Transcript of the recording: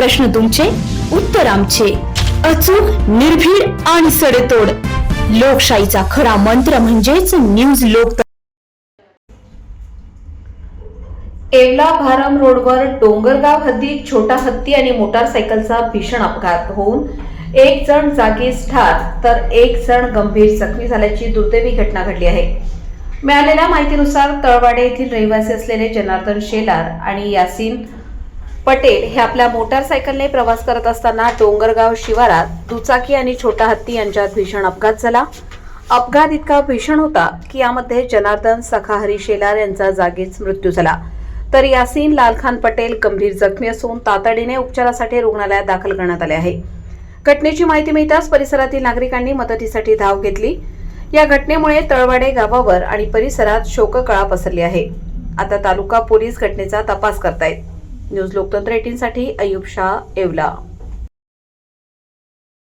प्रश्न तुमचे, उत्तर आमचे. अचूक, निर्भीड आणि सडेतोड. लोकशाहीचा खरा मंत्र म्हणजेच न्यूज लोक. येवला भारम रोडवर डोंगरगाव हद्दीत छोटा हत्ती आणि मोटारसायकलचा भीषण अपघात होऊन एक जण जागीच ठार तर एक जण गंभीर जखमी झाल्याची दुर्दैवी घटना घडली आहे. मिळालेल्या माहितीनुसार तळवाडे येथील रहिवासी असलेले जनार्दन शेलार आणि यासीन पटेल हे आपल्या मोटारसायकलने प्रवास करत असताना डोंगरगाव शिवारात दुचाकी आणि छोटा हत्ती यांच्यात भीषण अपघात झाला. अपघात इतका भीषण होता की यामध्ये जनार्दन सखाहरी शेलार यांचा जागीच मृत्यू झाला, तर यासीन लालखान पटेल गंभीर जखमी असून तातडीने उपचारासाठी रुग्णालयात दाखल करण्यात आले आहे. घटनेची माहिती मिळताच परिसरातील नागरिकांनी मदतीसाठी धाव घेतली. या घटनेमुळे तळवाडे गावावर आणि परिसरात शोककळा पसरली आहे. आता तालुका पोलीस घटनेचा तपास करतायत. न्यूज लोकतंत्र 18 साठी अय्यूब शाह, येवला.